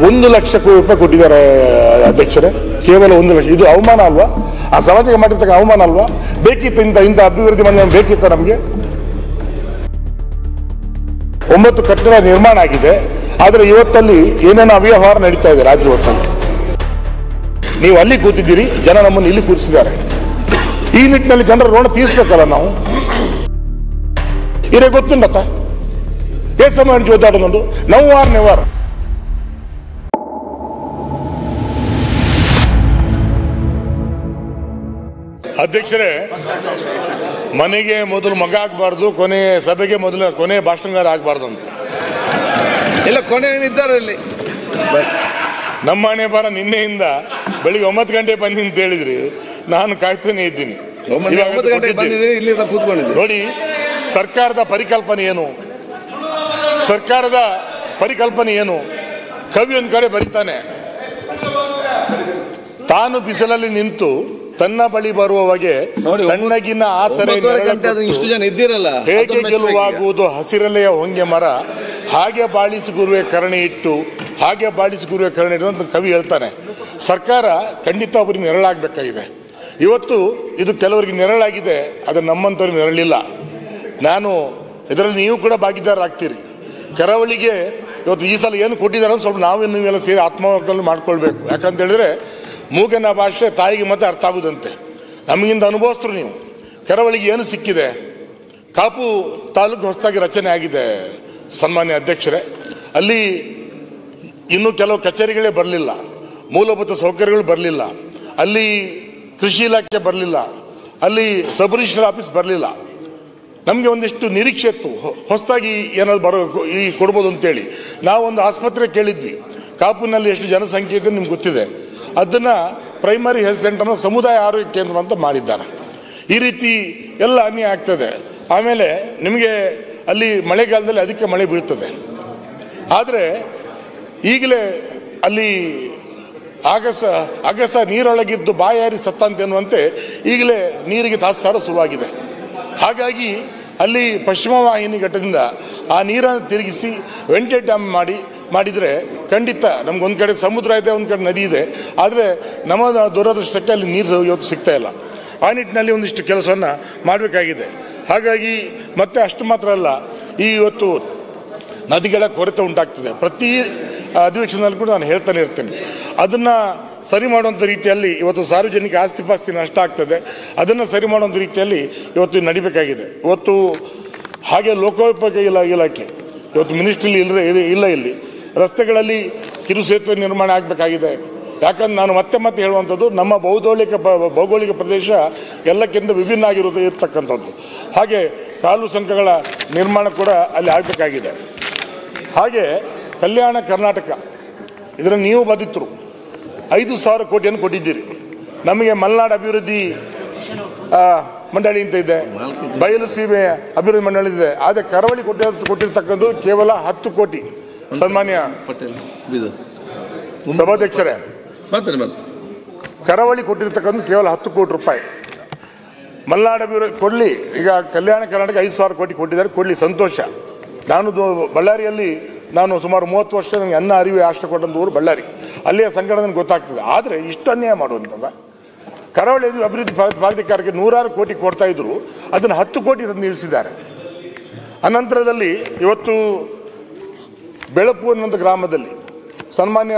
1,00,000 ಕೋಟಿ ರೂಪಾಯಿ ಕೊಟ್ಟಿದ್ದಾರೆ ಅಧ್ಯಕ್ಷರೇ, ಕೇವಲ 1 ಲಕ್ಷ. ಇದು ಅವಮಾನ ಅಲ್ವಾ? ಆ ಸಮಾಜಕ್ಕೆ ಮಾಡಿರ್ತಕ್ಕ ಅವಮಾನ ಅಲ್ವಾ? ಬೇಕಿತ್ತು ಇಂಥ ಅಭಿವೃದ್ಧಿ ಮಂದಿರ ಬೇಕಿತ್ತ ನಮಗೆ? 9 ಕಟ್ಟಡ ನಿರ್ಮಾಣ ಆಗಿದೆ, ಆದರೆ ಇವತ್ತಲ್ಲಿ ಏನೇನೋ ಅವ್ಯವಹಾರ ನಡೀತಾ ಇದೆ ರಾಜ್ಯ ಹೊತ್ತಲ್ಲಿ. ನೀವು ಅಲ್ಲಿ ಕೂತಿದ್ದೀರಿ, ಜನ ನಮ್ಮನ್ನು ಇಲ್ಲಿ ಕೂರಿಸಿದ್ದಾರೆ. ಈ ನಿಟ್ಟಿನಲ್ಲಿ ಜನರ ಋಣ ತೀರಿಸಬೇಕಲ್ಲ ನಾವು. ಇರೇ ಗೊತ್ತುಂಡತ್ತ ಏ ಸಮಯ ಓದಾಡೋದು ನಾವು ವಾರ ನೆವಾರ. ಅಧ್ಯಕ್ಷರೇ, ಮನೆಗೆ ಮೊದಲು ಮಗ ಆಗಬಾರ್ದು, ಸಭೆಗೆ ಕೊನೆ ಭಾಷಣಗಾರ ಆಗಬಾರ್ದು ಅಂತ ಎಲ್ಲ ಕೊನೆ ಏನಿದ್ದಾರೆ ಇಲ್ಲಿ. ನಮ್ಮ ಹಣೆ ಬಾರ ನಿನ್ನೆಯಿಂದ ಬೆಳಿಗ್ಗೆ 9 ಗಂಟೆ ಬನ್ನಿ ಅಂತ ಹೇಳಿದ್ರಿ, ನಾನು ಕಾಯ್ತಾನೆ ಇದ್ದೀನಿ. 9 ಗಂಟೆಗೆ ಬಂದಿದ್ದೀನಿ, ಇಲ್ಲಿ ಕೂತ್ಕೊಂಡಿದ್ದೀನಿ. ನೋಡಿ, ಸರ್ಕಾರದ ಪರಿಕಲ್ಪನೆ ಏನು? ಕವಿ ಒಂದ್ ಕಡೆ ಬರೀತಾನೆ, ತಾನು ಬಿಸಿಲಲ್ಲಿ ನಿಂತು ತನ್ನ ಬಳಿ ಬರುವವಗೆ ತಣ್ಣಗಿನ ಆಸರೆ ಇಷ್ಟು ಜನ ಇದ್ದೀರಲ್ಲ, ಹೇಗೆ ಗೆಲುವಾಗುವುದು ಹಸಿರಲೆಯ ಹೊಂಗೆ ಮರ, ಹಾಗೆ ಬಾಳಿಸಿ ಗುರುವೆ ಕರುಣೆ ಇಟ್ಟು ಅಂತ ಕವಿ ಹೇಳ್ತಾನೆ. ಸರ್ಕಾರ ಖಂಡಿತ ಒಬ್ಬರಿಗೆ ನೆರಳಾಗಬೇಕಾಗಿದೆ. ಇವತ್ತು ಇದು ಕೆಲವರಿಗೆ ನೆರಳಾಗಿದೆ, ಅದು ನಮ್ಮಂಥವ್ರಿಗೆ ನೆರಳಿಲ್ಲ. ಇದರಲ್ಲಿ ನೀವು ಕೂಡ ಭಾಗಿದಾರರಾಗ್ತೀರಿ. ಕರಾವಳಿಗೆ ಇವತ್ತು ಈ ಸಲ ಏನು ಕೊಟ್ಟಿದ್ದಾರೆ ಅಂತ ಸ್ವಲ್ಪ ನೀವೆಲ್ಲ ಸೇರಿ ಆತ್ಮವಲೋಕನ ಮಾಡ್ಕೊಳ್ಬೇಕು. ಯಾಕಂತ ಹೇಳಿದ್ರೆ ಮೂಗನ ಭಾಷೆ ತಾಯಿಗೆ ಮತ್ತೆ ಅರ್ಥ ಆಗುದಂತೆ. ನಮಗಿಂದ ಅನುಭವಿಸ್ರು ನೀವು. ಕರಾವಳಿಗೆ ಏನು ಸಿಕ್ಕಿದೆ? ಕಾಪು ತಾಲೂಕು ಹೊಸದಾಗಿ ರಚನೆ ಆಗಿದೆ ಸನ್ಮಾನ್ಯ ಅಧ್ಯಕ್ಷರೇ. ಅಲ್ಲಿ ಇನ್ನೂ ಕೆಲವು ಕಚೇರಿಗಳೇ ಬರಲಿಲ್ಲ, ಮೂಲಭೂತ ಸೌಕರ್ಯಗಳು ಬರಲಿಲ್ಲ, ಅಲ್ಲಿ ಕೃಷಿ ಇಲಾಖೆ ಬರಲಿಲ್ಲ, ಅಲ್ಲಿ ಸಬ್ ರಿಜಿಸ್ಟರ್ ಆಫೀಸ್ ಬರಲಿಲ್ಲ. ನಮಗೆ ಒಂದಿಷ್ಟು ನಿರೀಕ್ಷೆ ಇತ್ತು, ಹೊಸದಾಗಿ ಏನಾದ್ರು ಕೊಡ್ಬೋದು ಅಂತೇಳಿ. ನಾವೊಂದು ಆಸ್ಪತ್ರೆ ಕೇಳಿದ್ವಿ. ಕಾಪುನಲ್ಲಿ ಎಷ್ಟು ಜನಸಂಖ್ಯೆ ಇದೆ ನಿಮ್ಗೆ ಗೊತ್ತಿದೆ. ಅದನ್ನ ಪ್ರೈಮರಿ ಹೆಲ್ತ್ ಸೆಂಟರ್ನ ಸಮುದಾಯ ಆರೋಗ್ಯ ಕೇಂದ್ರ ಅಂತ ಮಾಡಿದ್ದಾರೆ. ಈ ರೀತಿ ಎಲ್ಲ ಅನ್ಯಾಯ ಆಗ್ತದೆ. ಆಮೇಲೆ ನಿಮಗೆ ಅಲ್ಲಿ ಮಳೆಗಾಲದಲ್ಲಿ ಅದಕ್ಕೆ ಮಳೆ ಬೀಳ್ತದೆ, ಆದರೆ ಈಗಲೇ ಅಲ್ಲಿ ಅಗಸ ನೀರೊಳಗಿದ್ದು ಬಾಯಾರಿ ಸತ್ತಂತೆ ಅನ್ನುವಂತೆ ಈಗಲೇ ನೀರಿಗೆ ತಾತ್ಸಾರ ಶುರುವಾಗಿದೆ. ಹಾಗಾಗಿ ಅಲ್ಲಿ ಪಶ್ಚಿಮ ವಾಹಿನಿ ಘಟ್ಟದಿಂದ ಆ ನೀರನ್ನು ತಿರುಗಿಸಿ ವೆಂಟಿಲೇಟ್ ಡ್ಯಾಮ್ ಮಾಡಿದರೆ ಖಂಡಿತ ನಮ್ಗೊಂದು ಕಡೆ ಸಮುದ್ರ ಇದೆ, ಒಂದು ಕಡೆ ನದಿ ಇದೆ, ಆದರೆ ನಮ್ಮ ದುರದೃಷ್ಟಕ್ಕೆ ಅಲ್ಲಿ ನೀರು ಇವತ್ತು ಸಿಗ್ತಾ ಇಲ್ಲ. ಆ ನಿಟ್ಟಿನಲ್ಲಿ ಒಂದಿಷ್ಟು ಕೆಲಸವನ್ನು ಮಾಡಬೇಕಾಗಿದೆ. ಹಾಗಾಗಿ ಮತ್ತೆ ಅಷ್ಟು ಮಾತ್ರ ಅಲ್ಲ, ಇವತ್ತು ನದಿಗಳ ಕೊರತೆ ಉಂಟಾಗ್ತದೆ. ಪ್ರತಿ ಅಧಿವೇಶನದಲ್ಲಿ ಕೂಡ ನಾನು ಹೇಳ್ತಾನೆ ಇರ್ತೇನೆ. ಅದನ್ನು ಸರಿ ಮಾಡುವಂಥ ರೀತಿಯಲ್ಲಿ ಇವತ್ತು ಸಾರ್ವಜನಿಕ ಆಸ್ತಿ ಪಾಸ್ತಿ ನಷ್ಟ ಆಗ್ತದೆ, ಅದನ್ನು ಸರಿ ಮಾಡುವಂಥ ರೀತಿಯಲ್ಲಿ ಇವತ್ತು ನಡಿಬೇಕಾಗಿದೆ. ಇವತ್ತು ಹಾಗೆ ಲೋಕೋಪಯೋಗಿ ಇಲಾಖೆ ಇವತ್ತು ಮಿನಿಸ್ಟ್ರಿ ಇಲ್ಲ. ಇಲ್ಲಿ ರಸ್ತೆಗಳಲ್ಲಿ ಕಿರು ಸೇತುವೆ ನಿರ್ಮಾಣ ಆಗಬೇಕಾಗಿದೆ. ಯಾಕಂದ್ರೆ ನಾನು ಮತ್ತೆ ಹೇಳುವಂಥದ್ದು, ನಮ್ಮ ಭೌಗೋಳಿಕ ಪ್ರದೇಶ ಎಲ್ಲಕ್ಕಿಂತ ವಿಭಿನ್ನ ಇರ್ತಕ್ಕಂಥದ್ದು. ಹಾಗೆ ಕಾಲು ಸಂಕಗಳ ನಿರ್ಮಾಣ ಕೂಡ ಅಲ್ಲಿ ಆಗಬೇಕಾಗಿದೆ. ಹಾಗೆ ಕಲ್ಯಾಣ ಕರ್ನಾಟಕ ಇದರಲ್ಲಿ ನೀವು ಬದಿತರು 5,000 ಕೋಟಿಯನ್ನು ಕೊಟ್ಟಿದ್ದೀರಿ. ನಮಗೆ ಮಲೆನಾಡು ಅಭಿವೃದ್ಧಿ ಮಂಡಳಿ ಅಂತ ಇದೆ, ಬಯಲು ಸೀಮೆ ಅಭಿವೃದ್ಧಿ ಮಂಡಳಿ ಇದೆ. ಆದರೆ ಕರಾವಳಿ ಕೊಟ್ಟಿರ್ತಕ್ಕಂಥದ್ದು ಕೇವಲ 10 ಕೋಟಿ. ಸನ್ಮಾನ್ಯ ಸಭಾಧ್ಯಕ್ಷರೇ, ಕರಾವಳಿ ಕೊಟ್ಟಿರ್ತಕ್ಕಂಥ ಕೇವಲ 10 ಕೋಟಿ ರೂಪಾಯಿ. ಮಲೆನಾಡು ಅಭಿವೃದ್ಧಿ ಕೊಡಲಿ. ಈಗ ಕಲ್ಯಾಣ ಕರ್ನಾಟಕ 5,000 ಕೋಟಿ ಕೊಟ್ಟಿದ್ದಾರೆ, ಕೊಡಲಿ, ಸಂತೋಷ. ಬಳ್ಳಾರಿಯಲ್ಲಿ ನಾನು ಸುಮಾರು 30 ವರ್ಷ ನನಗೆ ಅನ್ನ ಅರಿವೆ ಆಶ್ರಯ ಕೊಟ್ಟಂತ ಊರು ಬಳ್ಳಾರಿ. ಅಲ್ಲಿಯ ಸಂಕಟ ನನಗೆ ಗೊತ್ತಾಗ್ತದೆ. ಆದರೆ ಇಷ್ಟು ಅನ್ಯಾಯ ಮಾಡುವಂಥದ್ದು ಕರಾವಳಿ ಅಭಿವೃದ್ಧಿ ಪ್ರಾಧಿಕಾರಕ್ಕೆ 100 ಕೋಟಿ ಕೊಡ್ತಾ ಇದ್ರು, ಅದನ್ನು 10 ಕೋಟಿ ತಂದು ನಿಲ್ಲಿಸಿದ್ದಾರೆ. ಅನಂತರದಲ್ಲಿ ಇವತ್ತು ಬೆಳಪು ಅನ್ನುವಂಥ ಗ್ರಾಮದಲ್ಲಿ ಸನ್ಮಾನ್ಯ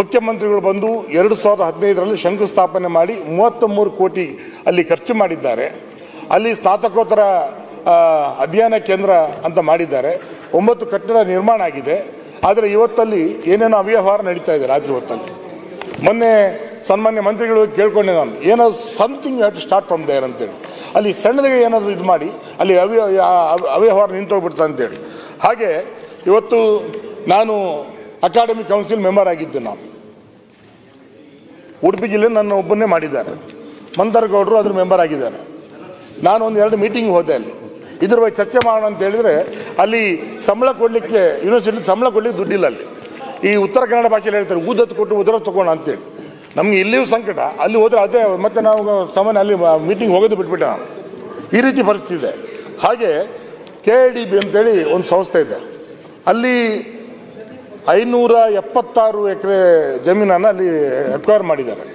ಮುಖ್ಯಮಂತ್ರಿಗಳು ಬಂದು 2015ರಲ್ಲಿ ಶಂಕುಸ್ಥಾಪನೆ ಮಾಡಿ 33 ಕೋಟಿ ಅಲ್ಲಿ ಖರ್ಚು ಮಾಡಿದ್ದಾರೆ. ಅಲ್ಲಿ ಸ್ನಾತಕೋತ್ತರ ಅಧ್ಯಯನ ಕೇಂದ್ರ ಅಂತ ಮಾಡಿದ್ದಾರೆ. 9 ಕಟ್ಟಡ ನಿರ್ಮಾಣ ಆಗಿದೆ. ಆದರೆ ಇವತ್ತಲ್ಲಿ ಏನೇನೋ ಅವ್ಯವಹಾರ ನಡೀತಾ ಇದೆ ರಾಜ್ಯ ಹೊತ್ತಲ್ಲಿ. ಮೊನ್ನೆ ಸನ್ಮಾನ್ಯ ಮಂತ್ರಿಗಳು ಕೇಳ್ಕೊಂಡೆ ನಾನು, ಏನೋ something have to start from there ಅಂತೇಳಿ. ಅಲ್ಲಿ ಸಣ್ಣದಾಗಿ ಏನಾದರೂ ಇದು ಮಾಡಿ ಅಲ್ಲಿ ಅವ್ಯವಹಾರ ನಿಂತೋಗ್ಬಿಡ್ತಾ ಅಂತೇಳಿ. ಹಾಗೆ ಇವತ್ತು ನಾನು ಅಕಾಡೆಮಿಕ್ ಕೌನ್ಸಿಲ್ ಮೆಂಬರ್ ಆಗಿದ್ದೆ. ನಾನು ಉಡುಪಿ ಜಿಲ್ಲೆ ನನ್ನ ಒಬ್ಬನ್ನೇ ಮಾಡಿದ್ದಾರೆ. ಮಂದರಗೌಡರು ಅದ್ರ ಮೆಂಬರ್ ಆಗಿದ್ದಾರೆ. ನಾನು 1-2 ಮೀಟಿಂಗ್ ಹೋದೆ. ಅಲ್ಲಿ ಇದ್ರ ಬಗ್ಗೆ ಚರ್ಚೆ ಮಾಡೋಣ ಅಂತ ಹೇಳಿದ್ರೆ ಅಲ್ಲಿ ಸಂಬಳ ಕೊಡಲಿಕ್ಕೆ ಯೂನಿವರ್ಸಿಟಿ ಸಂಬಳ ಕೊಡ್ಲಿಕ್ಕೆ ದುಡ್ಡಿಲ್ಲ. ಅಲ್ಲಿ ಈ ಉತ್ತರ ಕನ್ನಡ ಭಾಷೆಯಲ್ಲಿ ಹೇಳ್ತಾರೆ ಊದತ್ತು ಕೊಟ್ಟು ಉದರ ತಗೋಣ ಅಂತೇಳಿ. ನಮ್ಗೆ ಇಲ್ಲಿಯೂ ಸಂಕಟ, ಅಲ್ಲಿ ಹೋದ್ರೆ ಅದೇ ಮತ್ತೆ ನಾವು ಸಾಮಾನ್ಯ ಅಲ್ಲಿ ಮೀಟಿಂಗ್ ಹೋಗೋದು ಬಿಟ್ಬಿಟ್ಟ. ಈ ರೀತಿ ಪರಿಸ್ಥಿತಿ ಇದೆ. ಹಾಗೆ KIDB ಅಂತೇಳಿ ಒಂದು ಸಂಸ್ಥೆ ಇದೆ. ಅಲ್ಲಿ 576 ಎಕರೆ ಜಮೀನನ್ನು ಅಲ್ಲಿ ಅಕ್ವೈರ್ ಮಾಡಿದ್ದಾರೆ.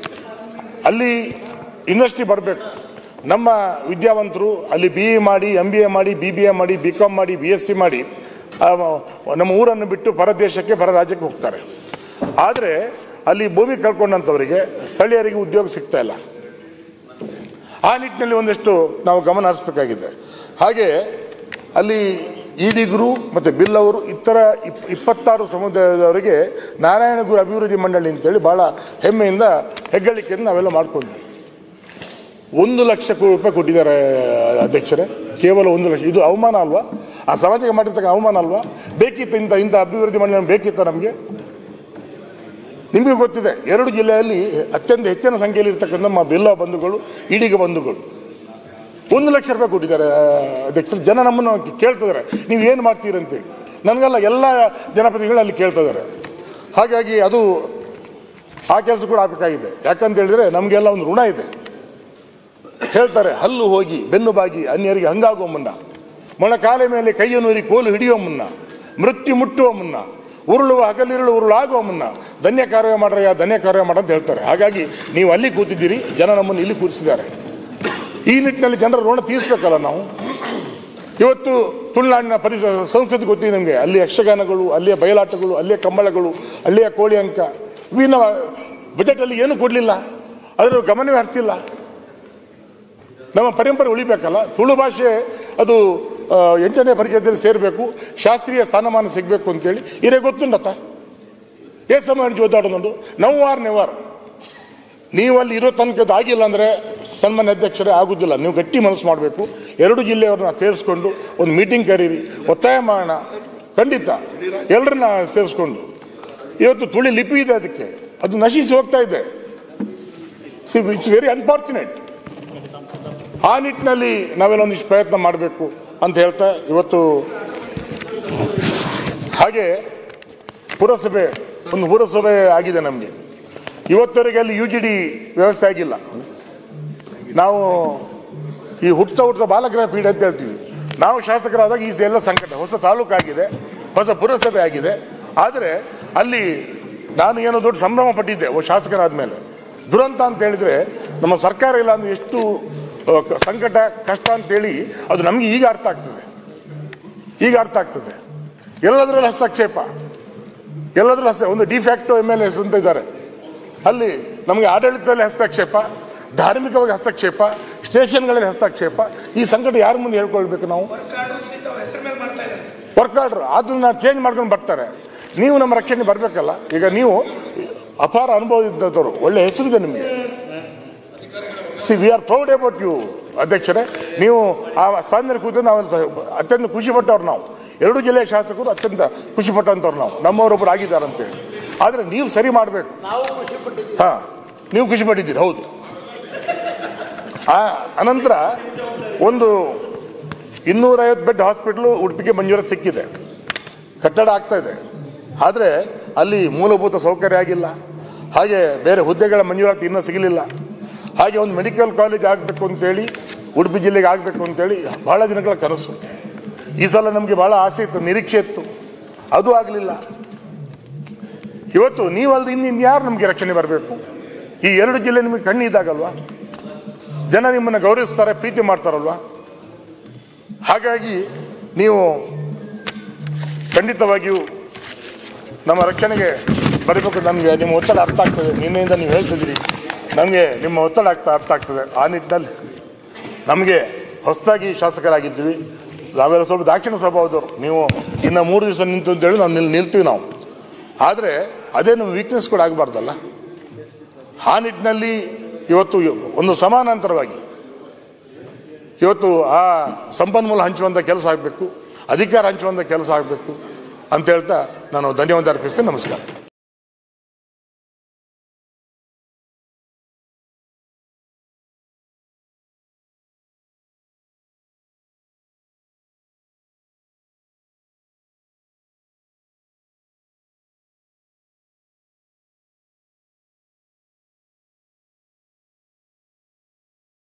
ಅಲ್ಲಿ ಇಂಡಸ್ಟ್ರಿ ಬರಬೇಕು. ನಮ್ಮ ವಿದ್ಯಾವಂತರು ಅಲ್ಲಿ BE ಮಾಡಿ, MBA ಮಾಡಿ, BBA ಮಾಡಿ, BCom ಮಾಡಿ, BSc ಮಾಡಿ ನಮ್ಮ ಊರನ್ನು ಬಿಟ್ಟು ಪರ ದೇಶಕ್ಕೆ, ಪರ ರಾಜ್ಯಕ್ಕೆ ಹೋಗ್ತಾರೆ. ಆದರೆ ಅಲ್ಲಿ ಭೂಮಿ ಕಳ್ಕೊಂಡಂಥವರಿಗೆ, ಸ್ಥಳೀಯರಿಗೆ ಉದ್ಯೋಗ ಸಿಗ್ತಾ ಇಲ್ಲ. ಆ ನಿಟ್ಟಿನಲ್ಲಿ ಒಂದಷ್ಟು ನಾವು ಗಮನ ಹರಿಸಬೇಕಾಗಿದೆ. ಹಾಗೆ ಅಲ್ಲಿ ಈಡಿಗರು ಮತ್ತು ಬಿಲ್ ಅವರು ಇತರ 26 ಸಮುದಾಯದವರಿಗೆ ನಾರಾಯಣಗುರು ಅಭಿವೃದ್ಧಿ ಮಂಡಳಿ ಅಂತೇಳಿ ಭಾಳ ಹೆಮ್ಮೆಯಿಂದ, ಹೆಗ್ಗಳಿಕೆಯಿಂದ ನಾವೆಲ್ಲ ಮಾಡ್ಕೊಂಡ್ವಿ. 1 ಲಕ್ಷ ಕೋಟಿ ರೂಪಾಯಿ ಕೊಟ್ಟಿದ್ದಾರೆ ಅಧ್ಯಕ್ಷರೇ, ಕೇವಲ 1 ಲಕ್ಷ. ಇದು ಅವಮಾನ ಅಲ್ವಾ? ಆ ಸಮಾಜಕ್ಕೆ ಮಾಡಿರ್ತಕ್ಕ ಅವಮಾನ ಅಲ್ವಾ? ಬೇಕಿತ್ತು ಇಂಥ ಅಭಿವೃದ್ಧಿ ಮಂಡಳಿ ಬೇಕಿತ್ತ ನಮಗೆ? ನಿಮಗೆ ಗೊತ್ತಿದೆ, 2 ಜಿಲ್ಲೆಯಲ್ಲಿ ಅತ್ಯಂತ ಹೆಚ್ಚಿನ ಸಂಖ್ಯೆಯಲ್ಲಿ ಇರ್ತಕ್ಕಂಥ ನಮ್ಮ ಬಿಲ್ಲ ಬಂಧುಗಳು, ಈಡಿಗ ಬಂಧುಗಳು 1 ಲಕ್ಷ ರೂಪಾಯಿ ಕೊಟ್ಟಿದ್ದಾರೆ ಅಧ್ಯಕ್ಷರು. ಜನ ನಮ್ಮನ್ನು ಕೇಳ್ತಿದ್ದಾರೆ, ನೀವು ಏನು ಮಾಡ್ತೀರಿ ಅಂತೇಳಿ. ನನಗೆಲ್ಲ ಎಲ್ಲ ಜನಪ್ರತಿನಿಧಿಗಳು ಅಲ್ಲಿ ಕೇಳ್ತಿದ್ದಾರೆ. ಹಾಗಾಗಿ ಅದು ಆ ಕೆಲಸ ಕೂಡ ಆಗಬೇಕಾಗಿದೆ. ಯಾಕಂತ ಹೇಳಿದ್ರೆ ನಮಗೆಲ್ಲ ಒಂದು ಋಣ ಇದೆ. ಹೇಳ್ತಾರೆ, ಹಲ್ಲು ಹೋಗಿ ಬೆನ್ನು ಬಾಗಿ ಅನ್ಯರಿಗೆ ಹಂಗಾಗುವ ಮುನ್ನ, ಮೊಣಕಾಲೆ ಮೇಲೆ ಕೈಯನ್ನು ಕೋಲು ಹಿಡಿಯುವ ಮುನ್ನ, ಮೃತ್ಯು ಮುಟ್ಟುವ ಮುನ್ನ, ಉರುಳುವ ಹಗಲಿರುಳು ಉರುಳಾಗುವ ಮುನ್ನ ಧನ್ಯ ಕಾರ್ಯ ಮಾಡ್ರಯ್ಯ, ಧನ್ಯ ಕಾರ್ಯ ಮಾಡ ಅಂತ ಹೇಳ್ತಾರೆ. ಹಾಗಾಗಿ ನೀವು ಅಲ್ಲಿ ಕೂತಿದ್ದೀರಿ, ಜನ ನಮ್ಮನ್ನು ಇಲ್ಲಿ ಕೂರಿಸಿದ್ದಾರೆ. ಈ ನಿಟ್ಟಿನಲ್ಲಿ ಜನರ ಋಣ ತೀರಿಸಬೇಕಲ್ಲ ನಾವು. ಇವತ್ತು ತುಳುನಾಡಿನ ಸಂಸ್ಕೃತಿ ಗೊತ್ತಿದೆ ನಿಮಗೆ. ಅಲ್ಲಿ ಯಕ್ಷಗಾನಗಳು, ಅಲ್ಲಿಯ ಬಯಲಾಟಗಳು, ಅಲ್ಲಿಯ ಕಂಬಳಗಳು, ಅಲ್ಲಿಯ ಕೋಳಿ ಅಂಕ, ಇವಿನ ಬಜೆಟಲ್ಲಿ ಏನೂ ಕೊಡಲಿಲ್ಲ, ಅದರ ಗಮನವೇ ಹರಿಸಿಲ್ಲ. ನಮ್ಮ ಪರಂಪರೆ ಉಳಿಬೇಕಲ್ಲ. ತುಳು ಭಾಷೆ ಅದು 8ನೇ ಪರಿಚಯದಲ್ಲಿ ಸೇರಬೇಕು, ಶಾಸ್ತ್ರೀಯ ಸ್ಥಾನಮಾನ ಸಿಗಬೇಕು ಅಂತೇಳಿ ಇರೇ ಗೊತ್ತುಂಡತ್ತ. ಏ ಸಮಯ ಓದಾಡೋದು ನಾವು ಆರ್ ನೆವರ್. ನೀವು ಅಲ್ಲಿ ಇರೋ ತನಕದ್ದು ಆಗಿಲ್ಲ ಅಂದರೆ ಸನ್ಮಾನ್ಯ ಅಧ್ಯಕ್ಷರೇ ಆಗುದಿಲ್ಲ. ನೀವು ಗಟ್ಟಿ ಮನಸ್ಸು ಮಾಡಬೇಕು. 2 ಜಿಲ್ಲೆಯವ್ರನ್ನ ಸೇರಿಸ್ಕೊಂಡು ಒಂದು ಮೀಟಿಂಗ್ ಕರೀರಿ, ಒತ್ತಾಯ ಮಾಡೋಣ. ಖಂಡಿತ ಎಲ್ಲರನ್ನ ಸೇರಿಸ್ಕೊಂಡು. ಇವತ್ತು ತುಳಿ ಲಿಪಿ ಇದೆ, ಅದಕ್ಕೆ ಅದು ನಶಿಸಿ ಹೋಗ್ತಾ ಇದೆ. It's very unfortunate. ಆ ನಿಟ್ಟಿನಲ್ಲಿ ನಾವೆಲ್ಲ ಒಂದಿಷ್ಟು ಪ್ರಯತ್ನ ಮಾಡಬೇಕು ಅಂತ ಹೇಳ್ತಾ ಇವತ್ತು ಹಾಗೆ ಪುರಸಭೆ ಆಗಿದೆ ನಮಗೆ. ಇವತ್ತವರೆಗೆ ಅಲ್ಲಿ UGD ವ್ಯವಸ್ಥೆ ಆಗಿಲ್ಲ. ನಾವು ಈ ಹುಟ್ಟ ಬಾಲಗೃಹ ಪೀಠ ಅಂತ ಹೇಳ್ತೀವಿ. ನಾವು ಶಾಸಕರಾದಾಗ ಈ ಎಲ್ಲ ಸಂಕಟ. ಹೊಸ ತಾಲೂಕು ಆಗಿದೆ, ಹೊಸ ಪುರಸಭೆ ಆಗಿದೆ. ಆದರೆ ಅಲ್ಲಿ ನಾನು ಏನೋ ದೊಡ್ಡ ಸಂಭ್ರಮ ಪಟ್ಟಿದ್ದೆ ಶಾಸಕರಾದ ಮೇಲೆ. ದುರಂತ ಅಂತ ಹೇಳಿದ್ರೆ ನಮ್ಮ ಸರ್ಕಾರ ಇಲ್ಲ ಅಂದ್ರೆ ಎಷ್ಟು ಸಂಕಟ, ಕಷ್ಟ ಅಂತೇಳಿ ಅದು ನಮಗೆ ಈಗ ಅರ್ಥ ಆಗ್ತದೆ. ಎಲ್ಲದರಲ್ಲಿ ಹಸ್ತಕ್ಷೇಪ, ಒಂದು ಡಿಫ್ಯಾಕ್ಟೋ MLAs ಅಂತ ಇದ್ದಾರೆ. ಅಲ್ಲಿ ನಮಗೆ ಆಡಳಿತದಲ್ಲಿ ಹಸ್ತಕ್ಷೇಪ, ಧಾರ್ಮಿಕವಾಗಿ ಹಸ್ತಕ್ಷೇಪ, ಸ್ಟೇಷನ್ಗಳಲ್ಲಿ ಹಸ್ತಕ್ಷೇಪ. ಈ ಸಂಕಟ ಯಾರ ಮುಂದೆ ಹೇಳ್ಕೊಳ್ಬೇಕು ನಾವು? ವರ್ಕ್ ಆರ್ಡರ್ ಅದನ್ನ ಚೇಂಜ್ ಮಾಡ್ಕೊಂಡು ಬರ್ತಾರೆ. ನೀವು ನಮ್ಮ ರಕ್ಷಣೆ ಬರಬೇಕಲ್ಲ. ಈಗ ನೀವು ಅಪಾರ ಅನುಭವ ಇದ್ದವರು, ಒಳ್ಳೆ ಹೆಸರಿದೆ ನಿಮಗೆ. We are proud about you ಅಧ್ಯಕ್ಷರೇ. ನೀವು ಆ ಸ್ಥಾನದಲ್ಲಿ ಕೂತು ನಾವು ಅತ್ಯಂತ ಖುಷಿ ಪಟ್ಟವ್ರು. ನಾವು 2 ಜಿಲ್ಲೆಯ ಶಾಸಕರು ಅತ್ಯಂತ ಖುಷಿ ಪಟ್ಟಂತವ್ರು ನಾವು, ನಮ್ಮವರೊಬ್ಬರು ಆಗಿದ್ದಾರೆ ಅಂತೇಳಿ. ಆದರೆ ನೀವು ಸರಿ ಮಾಡಬೇಕು. ನೀವು ಖುಷಿ ಪಟ್ಟಿದ್ದೀರಿ, ಹೌದು. ಅನಂತರ ಒಂದು 250 ಬೆಡ್ ಹಾಸ್ಪಿಟಲ್ ಉಡುಪಿಗೆ ಮಂಜೂರಾತಿ ಸಿಕ್ಕಿದೆ, ಕಟ್ಟಡ ಆಗ್ತಾ ಇದೆ. ಆದರೆ ಅಲ್ಲಿ ಮೂಲಭೂತ ಸೌಕರ್ಯ ಆಗಿಲ್ಲ. ಹಾಗೆ ಬೇರೆ ಹುದ್ದೆಗಳ ಮಂಜೂರಾತಿ ಇನ್ನೂ ಸಿಗಲಿಲ್ಲ. ಹಾಗೆ ಒಂದು ಮೆಡಿಕಲ್ ಕಾಲೇಜ್ ಆಗಬೇಕು ಅಂತೇಳಿ, ಉಡುಪಿ ಜಿಲ್ಲೆಗೆ ಆಗಬೇಕು ಅಂತೇಳಿ ಬಹಳ ದಿನಗಳ ಕನಸು. ಈ ಸಲ ನಮಗೆ ಬಹಳ ಆಸೆ ಇತ್ತು, ನಿರೀಕ್ಷೆ ಇತ್ತು, ಅದು ಆಗಲಿಲ್ಲ. ಇವತ್ತು ನೀವಲ್ದು ಇನ್ಯಾರು ನಮಗೆ ರಕ್ಷಣೆ ಬರಬೇಕು? ಈ 2 ಜಿಲ್ಲೆ ನಿಮಗೆ ಕಣ್ಣಿದ್ದಾಗಲ್ವಾ? ಜನ ನಿಮ್ಮನ್ನು ಗೌರವಿಸ್ತಾರೆ, ಪ್ರೀತಿ ಮಾಡ್ತಾರಲ್ವಾ? ಹಾಗಾಗಿ ನೀವು ಖಂಡಿತವಾಗಿಯೂ ನಮ್ಮ ರಕ್ಷಣೆಗೆ ಬರಬೇಕು. ನಮಗೆ ನಿಮ್ಮ ಒತ್ತಡ ಅರ್ಥ ಆಗ್ತದೆ. ನಿನ್ನೆಯಿಂದ ನೀವು ಹೇಳ್ತಿದ್ದೀರಿ, ನಮಗೆ ನಿಮ್ಮ ಒತ್ತಡ ಅರ್ಥ ಆಗ್ತದೆ. ಆ ನಿಟ್ಟಿನಲ್ಲಿ ನಮಗೆ ಹೊಸದಾಗಿ ಶಾಸಕರಾಗಿದ್ದೀವಿ, ನಾವೆಲ್ಲ ಸ್ವಲ್ಪ ದಾಕ್ಷಿಣ ಸ್ವಭಾವದವರು. ನೀವು ಇನ್ನು 3 ದಿವಸ ನಿಂತು ಅಂತೇಳಿ ನಾವು ನಿಲ್ತೀವಿ ನಾವು. ಆದರೆ ಅದೇ ನಮ್ಮ ವೀಕ್ನೆಸ್ ಕೂಡ ಆಗಬಾರ್ದಲ್ಲ. ಆ ನಿಟ್ಟಿನಲ್ಲಿ ಇವತ್ತು ಒಂದು ಸಮಾನಾಂತರವಾಗಿ ಇವತ್ತು ಆ ಸಂಪನ್ಮೂಲ ಹಂಚುವಂಥ ಕೆಲಸ ಆಗಬೇಕು, ಅಧಿಕಾರ ಹಂಚುವಂಥ ಕೆಲಸ ಆಗಬೇಕು ಅಂತ ಹೇಳ್ತಾ ನಾನು ಧನ್ಯವಾದ ಅರ್ಪಿಸ್ತೇನೆ. ನಮಸ್ಕಾರ.